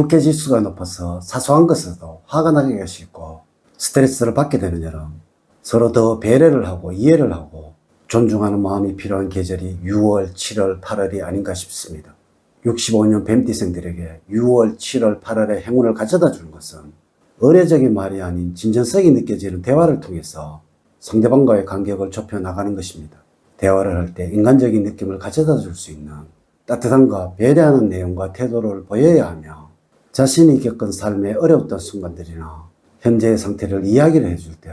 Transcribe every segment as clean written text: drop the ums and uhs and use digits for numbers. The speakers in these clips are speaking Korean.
국회지수가 높아서 사소한 것에도 화가 나기가 쉽고 스트레스를 받게 되는 여름, 서로 더 배려를 하고 이해를 하고 존중하는 마음이 필요한 계절이 6월, 7월, 8월이 아닌가 싶습니다. 65년 뱀띠생들에게 6월, 7월, 8월의 행운을 가져다 주는 것은 의례적인 말이 아닌 진정성이 느껴지는 대화를 통해서 상대방과의 간격을 좁혀 나가는 것입니다. 대화를 할 때 인간적인 느낌을 가져다 줄 수 있는 따뜻함과 배려하는 내용과 태도를 보여야 하며 자신이 겪은 삶의 어려웠던 순간들이나 현재의 상태를 이야기를 해줄 때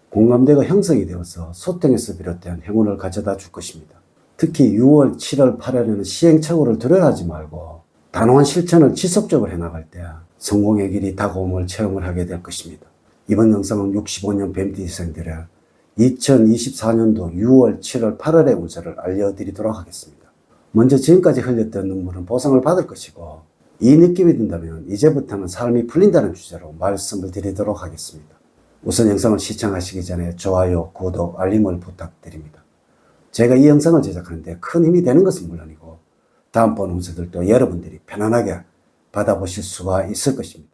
공감대가 형성이 되어서 소통에서 비롯된 행운을 가져다 줄 것입니다. 특히 6월, 7월, 8월에는 시행착오를 두려워하지 말고 단호한 실천을 지속적으로 해나갈 때 성공의 길이 다가옴을 체험을 하게 될 것입니다. 이번 영상은 65년 뱀띠생들의 2024년도 6월, 7월, 8월의 운세를 알려드리도록 하겠습니다. 먼저 지금까지 흘렸던 눈물은 보상을 받을 것이고 이 느낌이 든다면 이제부터는 삶이 풀린다는 주제로 말씀을 드리도록 하겠습니다. 우선 영상을 시청하시기 전에 좋아요, 구독, 알림을 부탁드립니다. 제가 이 영상을 제작하는데 큰 힘이 되는 것은 물론이고 다음번 운세들도 여러분들이 편안하게 받아보실 수가 있을 것입니다.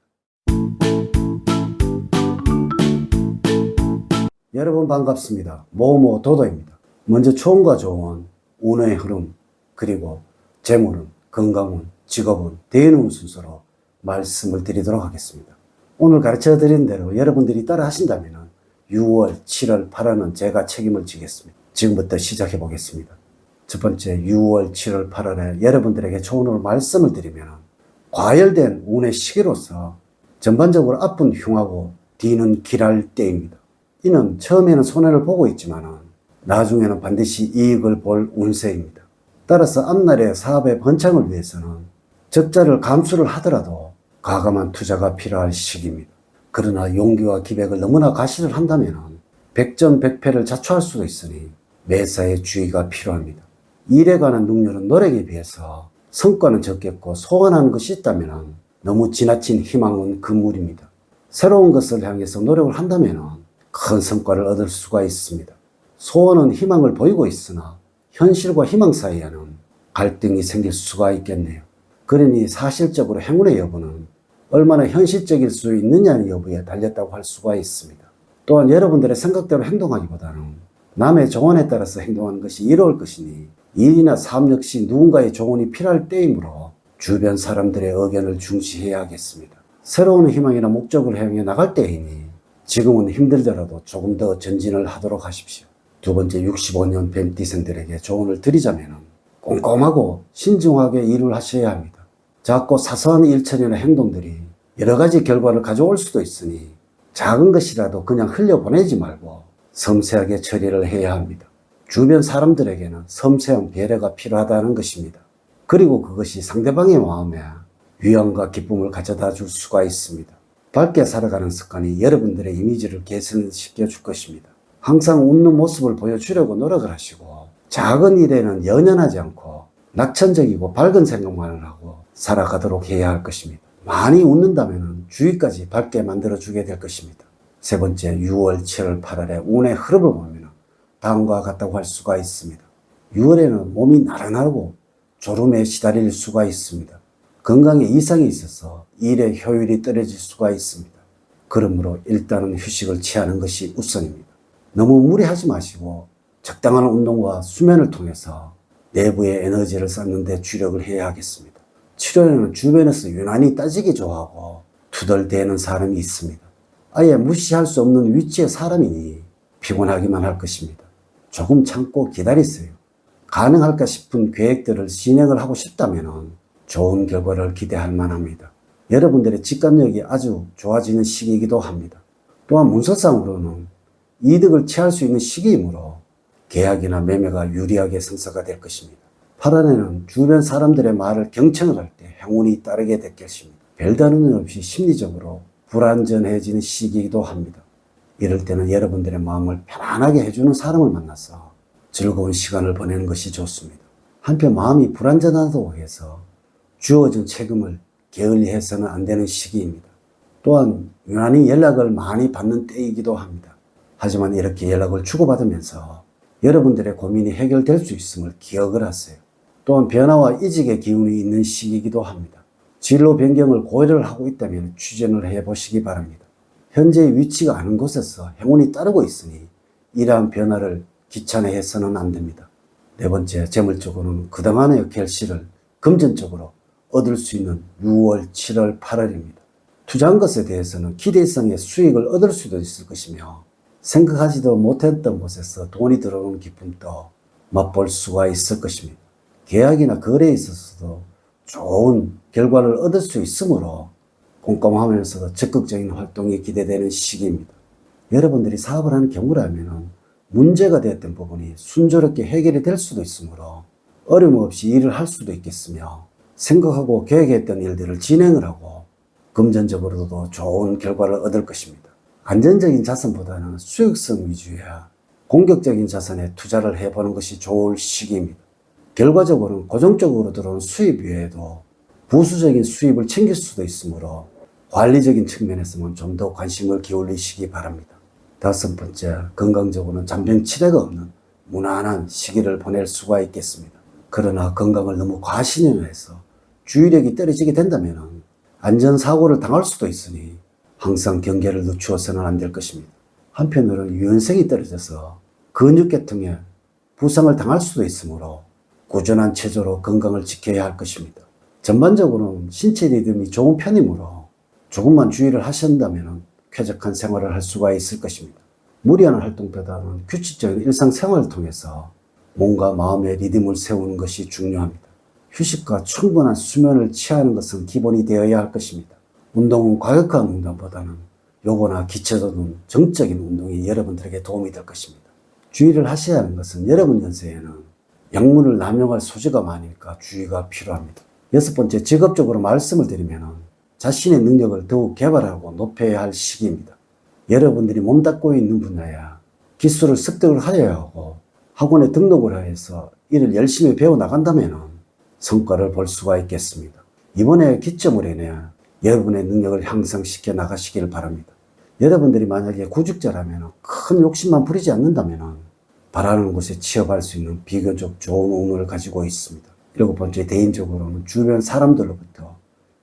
여러분 반갑습니다. 모모도도입니다. 먼저 초운과 조운, 운의 흐름, 그리고 재물운, 건강운, 직업운, 대인운 순서로 말씀을 드리도록 하겠습니다. 오늘 가르쳐 드린 대로 여러분들이 따라 하신다면 6월, 7월, 8월은 제가 책임을 지겠습니다. 지금부터 시작해 보겠습니다. 첫 번째 6월, 7월, 8월에 여러분들에게 좋은 말씀을 드리면 과열된 운의 시기로서 전반적으로 앞은 흉하고 뒤는 길할 때입니다. 이는 처음에는 손해를 보고 있지만 나중에는 반드시 이익을 볼 운세입니다. 따라서 앞날의 사업의 번창을 위해서는 적자를 감수를 하더라도 과감한 투자가 필요할 시기입니다. 그러나 용기와 기백을 너무나 과시를 한다면 백전백패를 자초할 수도 있으니 매사에 주의가 필요합니다. 일에 관한 능률은 노력에 비해서 성과는 적겠고 소원하는 것이 있다면 너무 지나친 희망은 금물입니다. 새로운 것을 향해서 노력을 한다면 큰 성과를 얻을 수가 있습니다. 소원은 희망을 보이고 있으나 현실과 희망 사이에는 갈등이 생길 수가 있겠네요. 그러니 사실적으로 행운의 여부는 얼마나 현실적일 수 있느냐의 여부에 달렸다고 할 수가 있습니다. 또한 여러분들의 생각대로 행동하기보다는 남의 조언에 따라서 행동하는 것이 이로울 것이니 일이나 삶 역시 누군가의 조언이 필요할 때이므로 주변 사람들의 의견을 중시해야 하겠습니다. 새로운 희망이나 목적을 향해 나갈 때이니 지금은 힘들더라도 조금 더 전진을 하도록 하십시오. 두 번째 65년 뱀띠생들에게 조언을 드리자면 꼼꼼하고 신중하게 일을 하셔야 합니다. 작고 사소한 일처리나 행동들이 여러 가지 결과를 가져올 수도 있으니 작은 것이라도 그냥 흘려보내지 말고 섬세하게 처리를 해야 합니다. 주변 사람들에게는 섬세한 배려가 필요하다는 것입니다. 그리고 그것이 상대방의 마음에 위안과 기쁨을 가져다 줄 수가 있습니다. 밝게 살아가는 습관이 여러분들의 이미지를 개선시켜 줄 것입니다. 항상 웃는 모습을 보여주려고 노력을 하시고 작은 일에는 연연하지 않고 낙천적이고 밝은 생각만을 하고 살아가도록 해야 할 것입니다. 많이 웃는다면 주위까지 밝게 만들어주게 될 것입니다. 세 번째 6월, 7월, 8월의 운의 흐름을 보면 다음과 같다고 할 수가 있습니다. 6월에는 몸이 나른하고 졸음에 시달릴 수가 있습니다. 건강에 이상이 있어서 일의 효율이 떨어질 수가 있습니다. 그러므로 일단은 휴식을 취하는 것이 우선입니다. 너무 무리하지 마시고 적당한 운동과 수면을 통해서 내부의 에너지를 쌓는 데 주력을 해야 하겠습니다. 7월에는 주변에서 유난히 따지기 좋아하고 투덜대는 사람이 있습니다. 아예 무시할 수 없는 위치의 사람이니 피곤하기만 할 것입니다. 조금 참고 기다리세요. 가능할까 싶은 계획들을 진행을 하고 싶다면 좋은 결과를 기대할 만합니다. 여러분들의 직관력이 아주 좋아지는 시기이기도 합니다. 또한 문서상으로는 이득을 취할 수 있는 시기이므로 계약이나 매매가 유리하게 성사가 될 것입니다. 8월에는 주변 사람들의 말을 경청을 할 때 행운이 따르게 될 것입니다. 별다른 일 없이 심리적으로 불안전해지는 시기이기도 합니다. 이럴 때는 여러분들의 마음을 편안하게 해주는 사람을 만나서 즐거운 시간을 보내는 것이 좋습니다. 한편 마음이 불안전하다고 해서 주어진 책임을 게을리해서는 안 되는 시기입니다. 또한 유난히 연락을 많이 받는 때이기도 합니다. 하지만 이렇게 연락을 주고받으면서 여러분들의 고민이 해결될 수 있음을 기억을 하세요. 또한 변화와 이직의 기운이 있는 시기이기도 합니다. 진로 변경을 고려를 하고 있다면 추진을 해보시기 바랍니다. 현재 위치가 않은 곳에서 행운이 따르고 있으니 이러한 변화를 귀찮아해서는 안 됩니다. 네 번째, 재물적으로는 그동안의 결실을 금전적으로 얻을 수 있는 6월, 7월, 8월입니다. 투자한 것에 대해서는 기대 이상의 수익을 얻을 수도 있을 것이며 생각하지도 못했던 곳에서 돈이 들어오는 기쁨도 맛볼 수가 있을 것입니다. 계약이나 거래에 있어서도 좋은 결과를 얻을 수 있으므로 꼼꼼하면서도 적극적인 활동이 기대되는 시기입니다. 여러분들이 사업을 하는 경우라면 문제가 되었던 부분이 순조롭게 해결이 될 수도 있으므로 어려움 없이 일을 할 수도 있겠으며 생각하고 계획했던 일들을 진행을 하고 금전적으로도 좋은 결과를 얻을 것입니다. 안전적인 자산보다는 수익성 위주의 공격적인 자산에 투자를 해보는 것이 좋을 시기입니다. 결과적으로는 고정적으로 들어온 수입 외에도 부수적인 수입을 챙길 수도 있으므로 관리적인 측면에서는 좀 더 관심을 기울이시기 바랍니다. 다섯 번째, 건강적으로는 잔병치레가 없는 무난한 시기를 보낼 수가 있겠습니다. 그러나 건강을 너무 과신해서 주의력이 떨어지게 된다면 안전사고를 당할 수도 있으니 항상 경계를 늦추어서는 안 될 것입니다. 한편으로는 유연성이 떨어져서 근육계통에 부상을 당할 수도 있으므로 꾸준한 체조로 건강을 지켜야 할 것입니다. 전반적으로는 신체 리듬이 좋은 편이므로 조금만 주의를 하신다면 쾌적한 생활을 할 수가 있을 것입니다. 무리한 활동보다는 규칙적인 일상생활을 통해서 몸과 마음의 리듬을 세우는 것이 중요합니다. 휴식과 충분한 수면을 취하는 것은 기본이 되어야 할 것입니다. 운동은 과격한 운동보다는 요거나 기초도 등 정적인 운동이 여러분들에게 도움이 될 것입니다. 주의를 하셔야 하는 것은 여러분 연세에는 약물을 남용할 소지가 많으니까 주의가 필요합니다. 여섯 번째, 직업적으로 말씀을 드리면 자신의 능력을 더욱 개발하고 높여야 할 시기입니다. 여러분들이 몸담고 있는 분야야 기술을 습득을 하여야 하고 학원에 등록을 해서 이를 열심히 배워나간다면 성과를 볼 수가 있겠습니다. 이번에 기점을 해내 여러분의 능력을 향상시켜 나가시기를 바랍니다. 여러분들이 만약에 구직자라면 큰 욕심만 부리지 않는다면 바라는 곳에 취업할 수 있는 비교적 좋은 운을 가지고 있습니다. 일곱 번째, 개인적으로는 주변 사람들로부터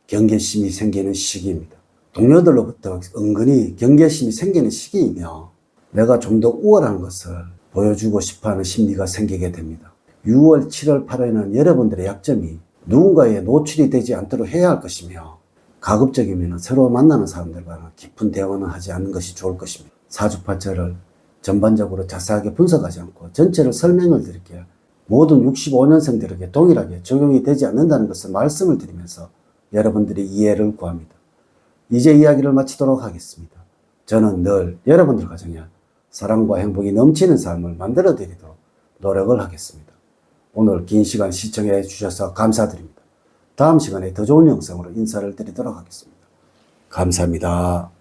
경계심이 생기는 시기입니다. 동료들로부터 은근히 경계심이 생기는 시기이며 내가 좀 더 우월한 것을 보여주고 싶어하는 심리가 생기게 됩니다. 6월, 7월, 8월에는 여러분들의 약점이 누군가에 노출이 되지 않도록 해야 할 것이며 가급적이면 새로 만나는 사람들과 깊은 대화는 하지 않는 것이 좋을 것입니다. 사주팔자를 전반적으로 자세하게 분석하지 않고 전체를 설명을 드릴게요. 모든 65년생들에게 동일하게 적용이 되지 않는다는 것을 말씀을 드리면서 여러분들이 이해를 구합니다. 이제 이야기를 마치도록 하겠습니다. 저는 늘 여러분들 가정에 사랑과 행복이 넘치는 삶을 만들어 드리도록 노력을 하겠습니다. 오늘 긴 시간 시청해 주셔서 감사드립니다. 다음 시간에 더 좋은 영상으로 인사를 드리도록 하겠습니다. 감사합니다.